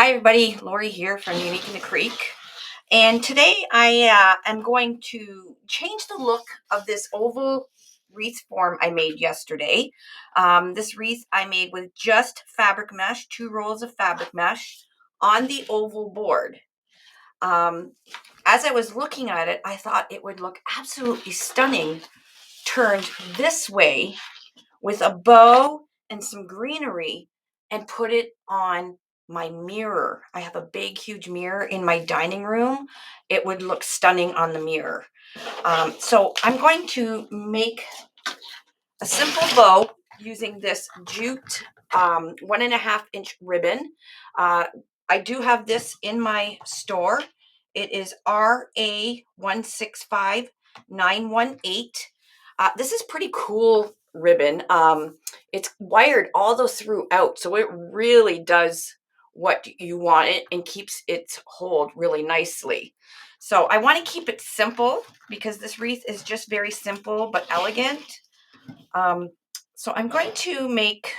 Hi everybody, Lori here from Unique in the Creek. And today I am going to change the look of this oval wreath form I made yesterday. This wreath I made with just fabric mesh, 2 rolls of fabric mesh on the oval board. As I was looking at it, I thought it would look absolutely stunning turned this way with a bow and some greenery and put it on my mirror. I have a big, huge mirror in my dining room. It would look stunning on the mirror. So I'm going to make a simple bow using this jute 1.5-inch ribbon. I do have this in my store. It is RA165918. This is pretty cool ribbon. It's wired all the throughout, so it really does what you want it and keeps its hold really nicely. So I want to keep it simple because this wreath is just very simple but elegant. So I'm going to make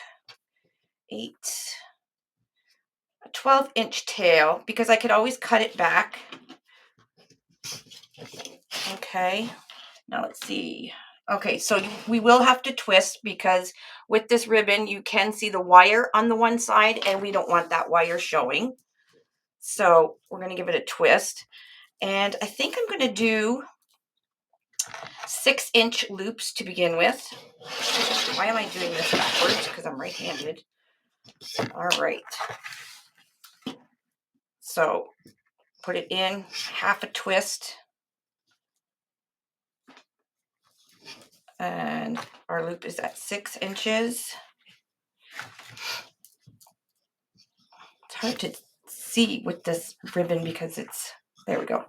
a 12-inch tail because I could always cut it back. Okay, now let's see. Okay, so we will have to twist because with this ribbon, you can see the wire on the one side and we don't want that wire showing. So we're going to give it a twist. And I think I'm going to do 6-inch loops to begin with. Why am I doing this backwards? Because I'm right-handed. All right. So put it in, half a twist. And our loop is at 6 inches. It's hard to see with this ribbon because it's, there we go,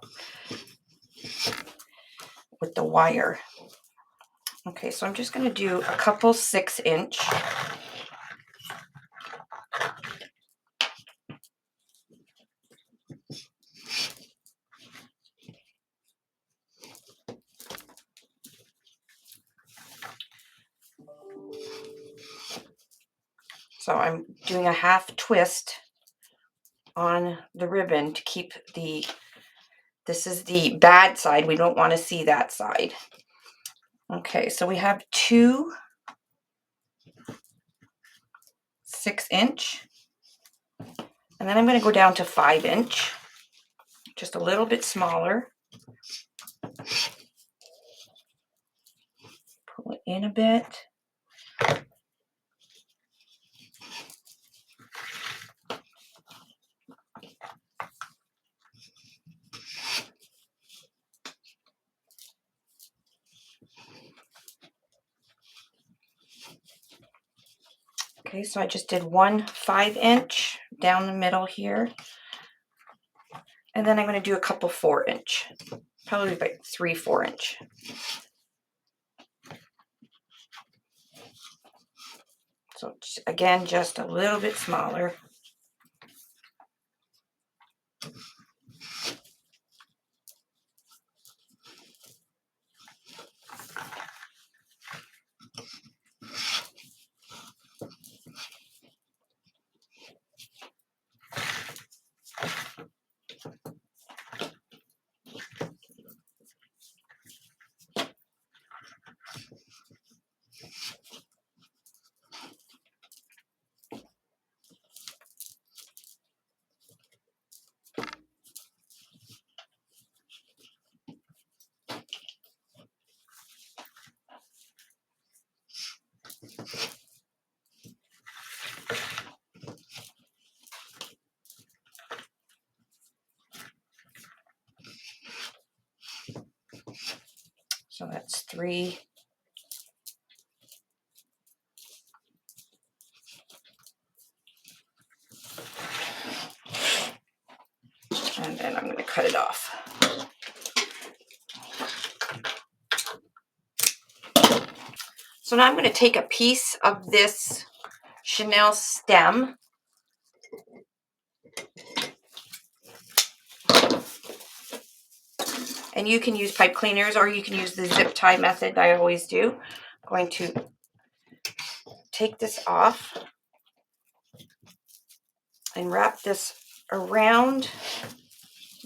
with the wire. Okay, so I'm just going to do a couple 6-inch. So I'm doing a half twist on the ribbon to keep this is the bad side. We don't want to see that side. Okay, so we have 2 6-inch. And then I'm going to go down to 5-inch, just a little bit smaller. Pull it in a bit. Okay, so I just did 1 5-inch down the middle here. And then I'm going to do a couple 4-inch, probably like 3 4-inch. So again, just a little bit smaller. So that's 3. And then I'm going to cut it off. So now I'm going to take a piece of this Chanel stem. And you can use pipe cleaners or you can use the zip tie method I always do. I'm going to take this off and wrap this around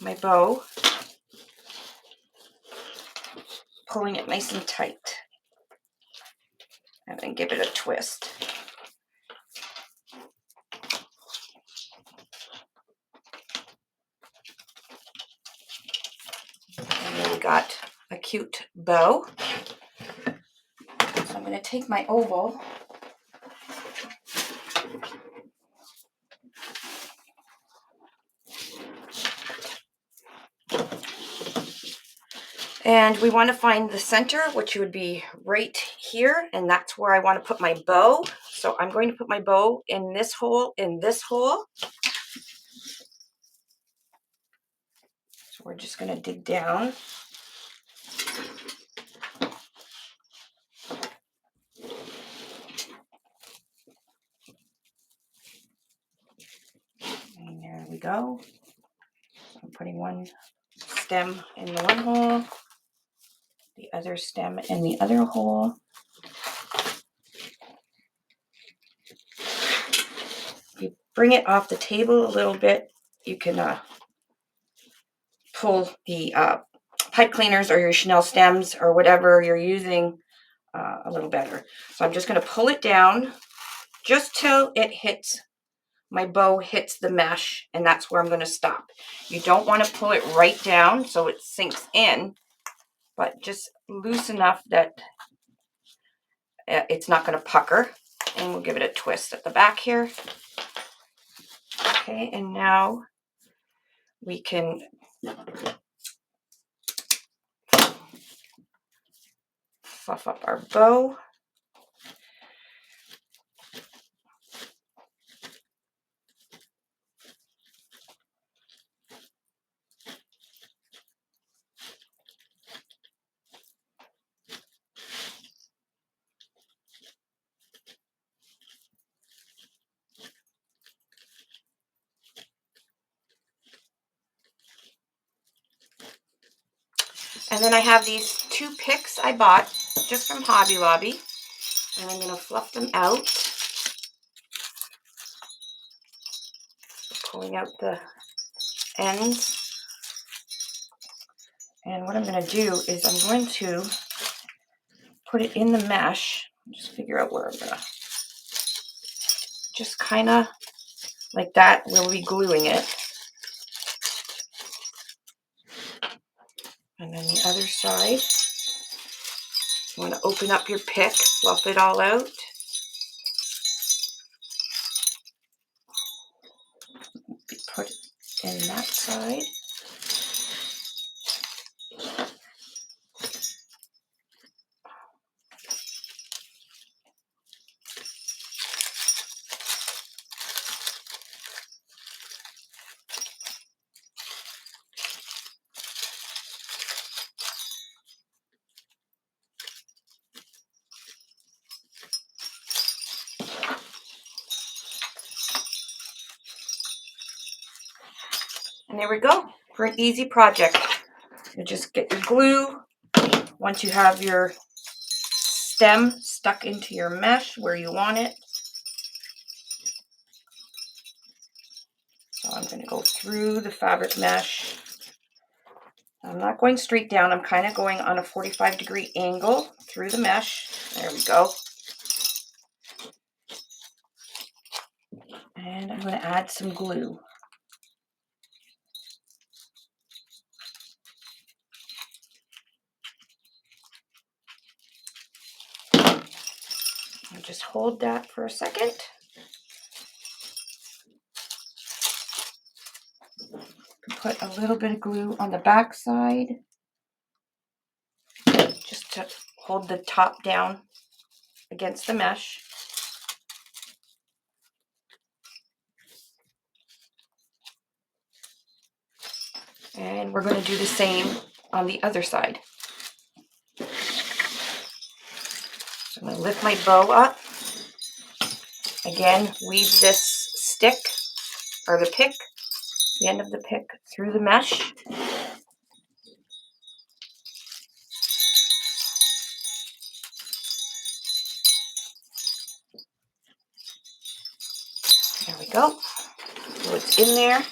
my bow, pulling it nice and tight, and then give it a twist. And then we got a cute bow. So I'm going to take my oval and we want to find the center, which would be right here, and that's where I want to put my bow. So I'm going to put my bow in this hole, So we're just going to dig down. And there we go. So I'm putting one stem in the one hole, the other stem in the other hole. You bring it off the table a little bit, you can pull the pipe cleaners or your Chanel stems or whatever you're using a little better. So I'm just going to pull it down just till it hits, my bow hits the mesh, and that's where I'm going to stop. You don't want to pull it right down so it sinks in, but just loose enough that it's not going to pucker. And we'll give it a twist at the back here. Okay, and now we can fluff up our bow. And then I have these 2 picks I bought just from Hobby Lobby, and I'm going to fluff them out, pulling out the ends. And what I'm going to do is I'm going to put it in the mesh. Just figure out where I'm going to, just kind of like that. We'll be gluing it. And then the other side, you want to open up your pick, fluff it all out. Put it in that side. And there we go for an easy project. You just get your glue. Once you have your stem stuck into your mesh where you want it. So I'm going to go through the fabric mesh. I'm not going straight down. I'm kind of going on a 45-degree angle through the mesh. There we go. And I'm going to add some glue. I'll just hold that for a second. Put a little bit of glue on the back side just to hold the top down against the mesh. And we're going to do the same on the other side. So I'm going to lift my bow up. Again, weave this stick or the pick, the end of the pick, through the mesh. There we go. So it's in there.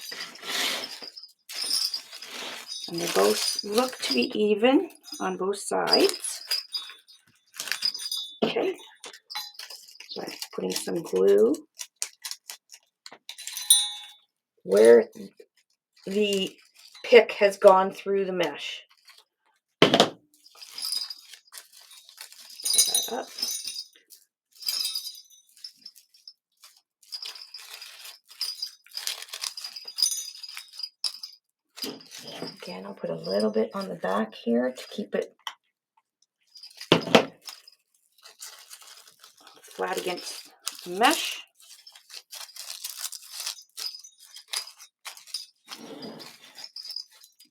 And they both look to be even on both sides. Okay. So I'm putting some glue where the pick has gone through the mesh. Pull that up. Again, I'll put a little bit on the back here to keep it flat against the mesh.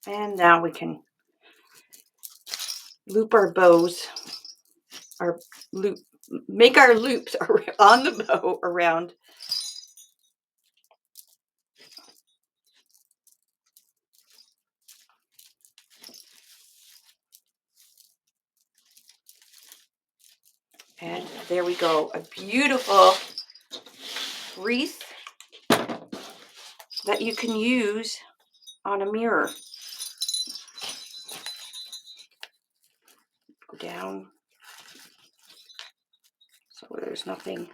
And now we can loop our bows, make our loops on the bow around. And there we go, a beautiful wreath that you can use on a mirror. Go down so there's nothing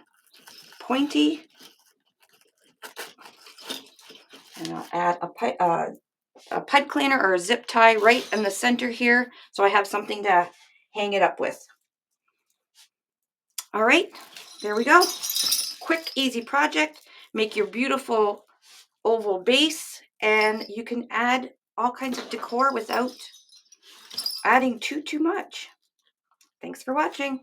pointy. And I'll add a pipe cleaner or a zip tie right in the center here, so I have something to hang it up with. All right, there we go. Quick, easy project. Make your beautiful oval base, and you can add all kinds of decor without adding too much. Thanks for watching.